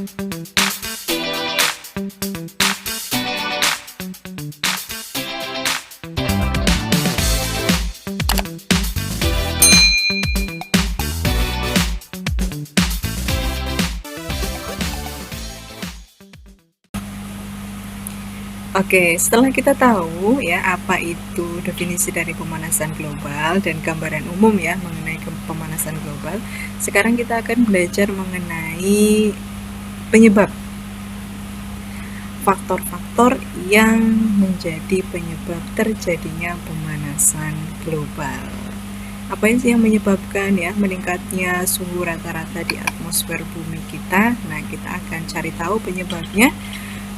Oke, setelah kita tahu ya apa itu definisi dari pemanasan global dan gambaran umum ya mengenai pemanasan global, sekarang kita akan belajar mengenai penyebab, faktor-faktor yang menjadi penyebab terjadinya pemanasan global. Apa sih yang menyebabkan ya meningkatnya suhu rata-rata di atmosfer bumi kita? Nah, kita akan cari tahu penyebabnya.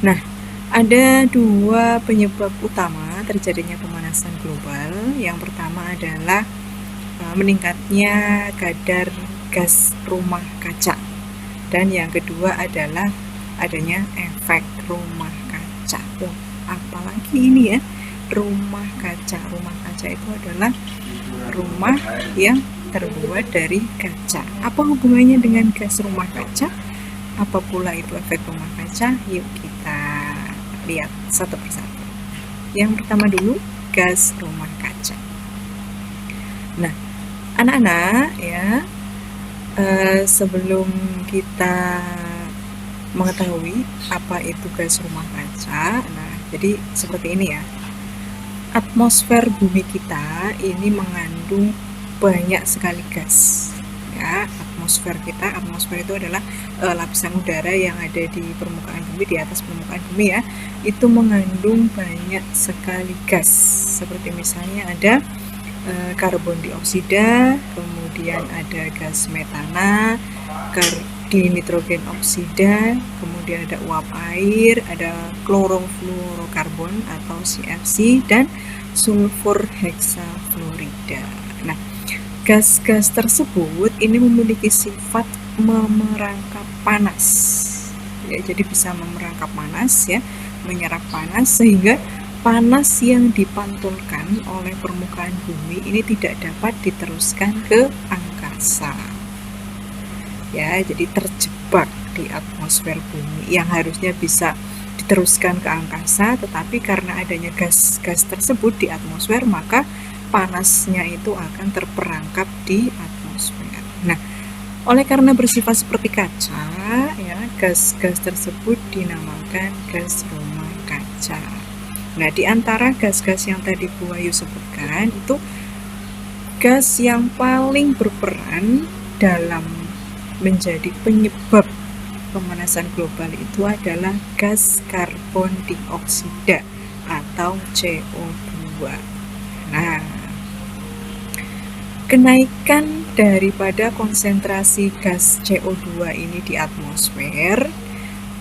Nah, ada dua penyebab utama terjadinya pemanasan global. Yang pertama adalah meningkatnya kadar gas rumah kaca. Dan yang kedua adalah adanya efek rumah kaca. Oh, apalagi ini ya, rumah kaca. Rumah kaca itu adalah rumah yang terbuat dari kaca. Apa hubungannya dengan gas rumah kaca? Apa pula itu efek rumah kaca? Yuk kita lihat satu persatu. Yang pertama dulu, gas rumah kaca. Nah, anak-anak ya, sebelum kita mengetahui apa itu gas rumah kaca, nah jadi seperti ini ya. Atmosfer bumi kita ini mengandung banyak sekali gas. Ya, atmosfer itu adalah lapisan udara yang ada di permukaan bumi, di atas permukaan bumi ya, itu mengandung banyak sekali gas, seperti misalnya ada karbon dioksida, kemudian ada gas metana, nitrogen oksida, kemudian ada uap air, ada klorofluorokarbon atau CFC, dan sulfur heksafluorida. Nah, gas-gas tersebut ini memiliki sifat memerangkap panas. Ya, jadi bisa memerangkap panas ya, menyerap panas, sehingga panas yang dipantulkan oleh permukaan bumi ini tidak dapat diteruskan ke angkasa. Ya, jadi terjebak di atmosfer bumi yang harusnya bisa diteruskan ke angkasa, tetapi karena adanya gas-gas tersebut di atmosfer, maka panasnya itu akan terperangkap di atmosfer. Nah, oleh karena bersifat seperti kaca, ya, gas-gas tersebut dinamakan gas rumah kaca. Nah, di antara gas-gas yang tadi Bu Ayu sebutkan, itu gas yang paling berperan dalam menjadi penyebab pemanasan global itu adalah gas karbon dioksida atau CO2. Nah, kenaikan daripada konsentrasi gas CO2 ini di atmosfer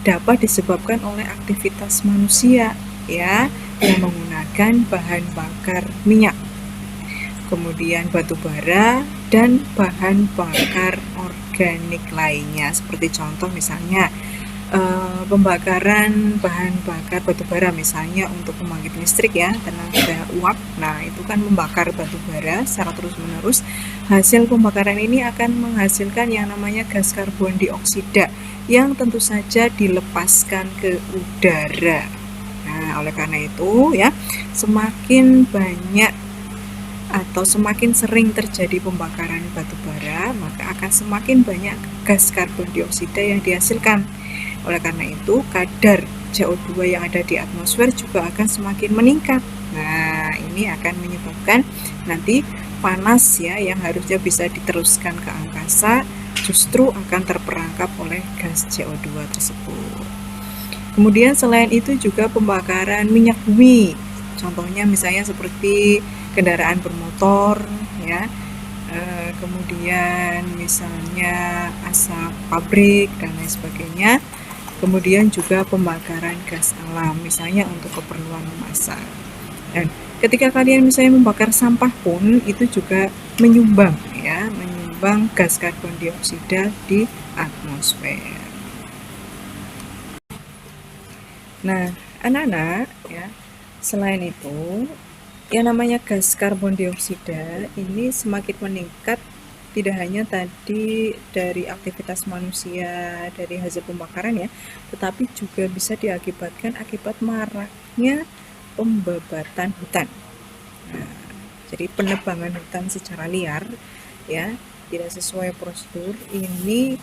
dapat disebabkan oleh aktivitas manusia ya, yang menggunakan bahan bakar minyak, kemudian batu bara, dan bahan bakar organik lainnya. Seperti contoh misalnya pembakaran bahan bakar batu bara misalnya untuk pembangkit listrik ya, tenaga uap. Nah, itu kan membakar batu bara secara terus-menerus. Hasil pembakaran ini akan menghasilkan yang namanya gas karbon dioksida yang tentu saja dilepaskan ke udara. Nah, oleh karena itu ya, semakin banyak atau semakin sering terjadi pembakaran batu bara, maka akan semakin banyak gas karbon dioksida yang dihasilkan. Oleh karena itu, kadar CO2 yang ada di atmosfer juga akan semakin meningkat. Nah, ini akan menyebabkan nanti panas ya, yang harusnya bisa diteruskan ke angkasa, justru akan terperangkap oleh gas CO2 tersebut. Kemudian selain itu juga pembakaran minyak bumi. Contohnya misalnya seperti kendaraan bermotor ya, kemudian misalnya asap pabrik dan lain sebagainya. Kemudian juga pembakaran gas alam, misalnya untuk keperluan memasak. Dan ketika kalian misalnya membakar sampah pun, itu juga menyumbang gas karbon dioksida di atmosfer. Nah, anak-anak ya, selain itu, yang namanya gas karbon dioksida ini semakin meningkat tidak hanya tadi dari aktivitas manusia, dari hasil pembakaran ya, tetapi juga bisa diakibatkan akibat maraknya pembabatan hutan. Nah, jadi penebangan hutan secara liar ya, tidak sesuai prosedur ini,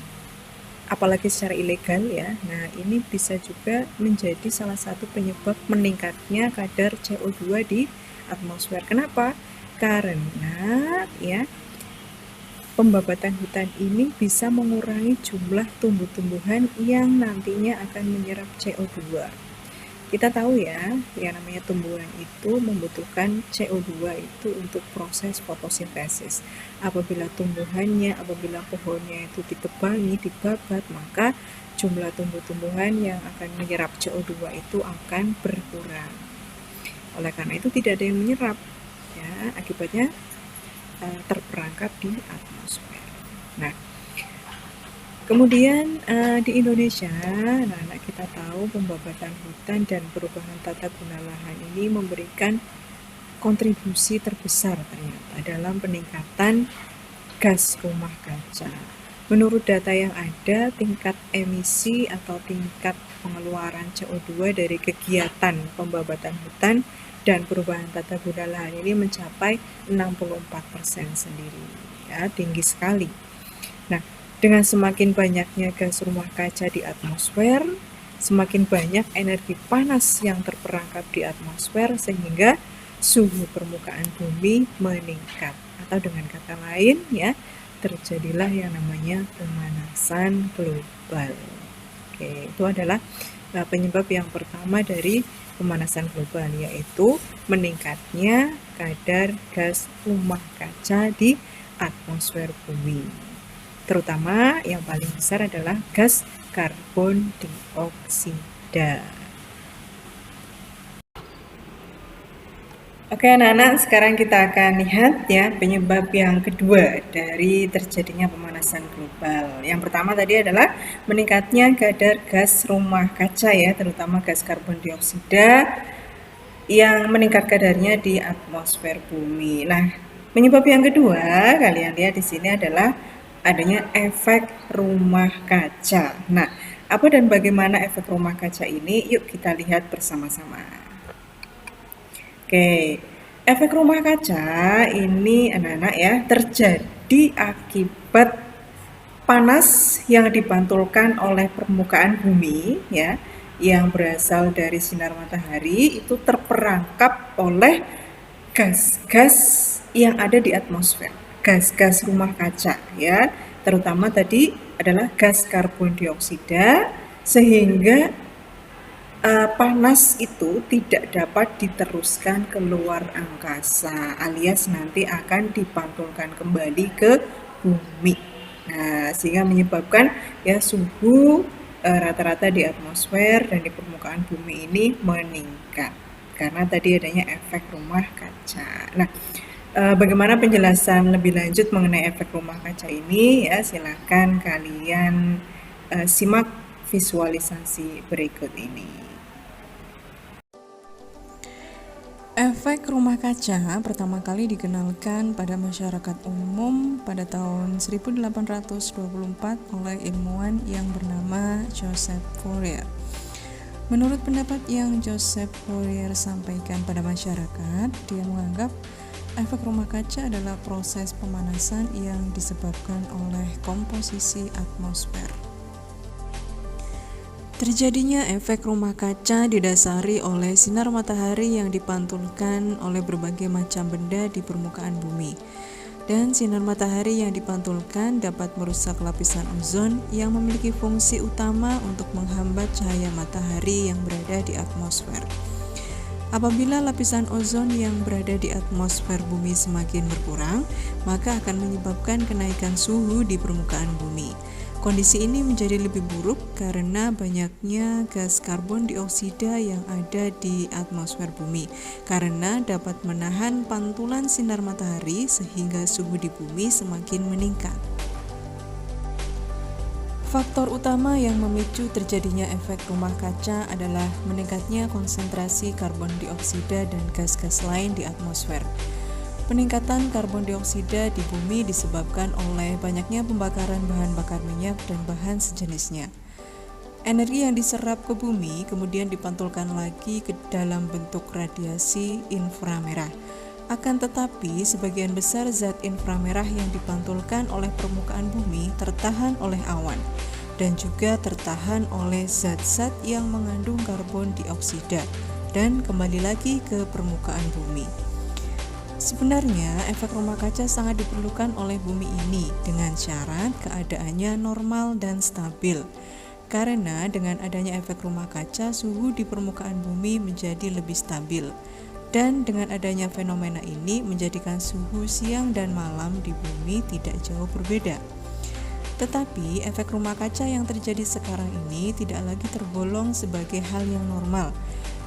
apalagi secara ilegal ya. Nah, ini bisa juga menjadi salah satu penyebab meningkatnya kadar CO2 di atmosfer. Kenapa? Karena ya pembabatan hutan ini bisa mengurangi jumlah tumbuh-tumbuhan yang nantinya akan menyerap CO2. Kita tahu ya, yang namanya tumbuhan itu membutuhkan CO2 itu untuk proses fotosintesis. Apabila pohonnya itu ditebangi, dibabat, maka jumlah tumbuh-tumbuhan yang akan menyerap CO2 itu akan berkurang. Oleh karena itu tidak ada yang menyerap, ya, akibatnya terperangkap di atmosfer. Nah, kemudian di Indonesia, nah kita tahu pembabatan hutan dan perubahan tata guna lahan ini memberikan kontribusi terbesar ternyata dalam peningkatan gas rumah kaca. Menurut data yang ada, tingkat emisi atau tingkat pengeluaran CO2 dari kegiatan pembabatan hutan dan perubahan tata guna lahan ini mencapai 64% sendiri. Ya, tinggi sekali. Nah, dengan semakin banyaknya gas rumah kaca di atmosfer, semakin banyak energi panas yang terperangkap di atmosfer sehingga suhu permukaan bumi meningkat. Atau dengan kata lain ya, terjadilah yang namanya pemanasan global. Oke, itu adalah penyebab yang pertama dari pemanasan global, yaitu meningkatnya kadar gas rumah kaca di atmosfer bumi. Terutama yang paling besar adalah gas karbon dioksida. Oke anak-anak, sekarang kita akan lihat ya penyebab yang kedua dari terjadinya pemanasan global. Yang pertama tadi adalah meningkatnya kadar gas rumah kaca ya, terutama gas karbon dioksida yang meningkat kadarnya di atmosfer bumi. Nah, penyebab yang kedua kalian lihat di sini adalah adanya efek rumah kaca. Nah, apa dan bagaimana efek rumah kaca ini? Yuk kita lihat bersama-sama. Oke, efek rumah kaca ini anak-anak ya terjadi akibat panas yang dipantulkan oleh permukaan bumi ya, yang berasal dari sinar matahari itu terperangkap oleh gas-gas yang ada di atmosfer. Gas-gas rumah kaca ya, terutama tadi adalah gas karbon dioksida, sehingga panas itu tidak dapat diteruskan keluar angkasa alias nanti akan dipantulkan kembali ke bumi. Nah, sehingga menyebabkan ya suhu rata-rata di atmosfer dan di permukaan bumi ini meningkat karena tadi adanya efek rumah kaca. Nah, bagaimana penjelasan lebih lanjut mengenai efek rumah kaca ini ya, silakan kalian simak visualisasi berikut ini. Efek rumah kaca pertama kali dikenalkan pada masyarakat umum pada tahun 1824 oleh ilmuwan yang bernama Joseph Fourier. Menurut pendapat yang Joseph Fourier sampaikan pada masyarakat, dia menganggap efek rumah kaca adalah proses pemanasan yang disebabkan oleh komposisi atmosfer. Terjadinya efek rumah kaca didasari oleh sinar matahari yang dipantulkan oleh berbagai macam benda di permukaan bumi. Dan sinar matahari yang dipantulkan dapat merusak lapisan ozon yang memiliki fungsi utama untuk menghambat cahaya matahari yang berada di atmosfer. Apabila lapisan ozon yang berada di atmosfer bumi semakin berkurang, maka akan menyebabkan kenaikan suhu di permukaan bumi. Kondisi ini menjadi lebih buruk karena banyaknya gas karbon dioksida yang ada di atmosfer bumi, karena dapat menahan pantulan sinar matahari sehingga suhu di bumi semakin meningkat. Faktor utama yang memicu terjadinya efek rumah kaca adalah meningkatnya konsentrasi karbon dioksida dan gas-gas lain di atmosfer. Peningkatan karbon dioksida di bumi disebabkan oleh banyaknya pembakaran bahan bakar minyak dan bahan sejenisnya. Energi yang diserap ke bumi kemudian dipantulkan lagi ke dalam bentuk radiasi inframerah. Akan tetapi, sebagian besar zat inframerah yang dipantulkan oleh permukaan bumi tertahan oleh awan dan juga tertahan oleh zat-zat yang mengandung karbon dioksida dan kembali lagi ke permukaan bumi. Sebenarnya, efek rumah kaca sangat diperlukan oleh bumi ini dengan syarat keadaannya normal dan stabil. Karena dengan adanya efek rumah kaca, suhu di permukaan bumi menjadi lebih stabil. Dan dengan adanya fenomena ini menjadikan suhu siang dan malam di bumi tidak jauh berbeda. Tetapi efek rumah kaca yang terjadi sekarang ini tidak lagi tergolong sebagai hal yang normal.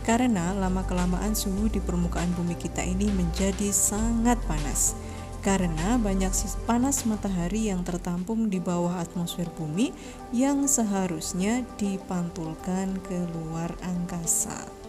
Karena lama-kelamaan suhu di permukaan bumi kita ini menjadi sangat panas. Karena banyak panas matahari yang tertampung di bawah atmosfer bumi yang seharusnya dipantulkan ke luar angkasa.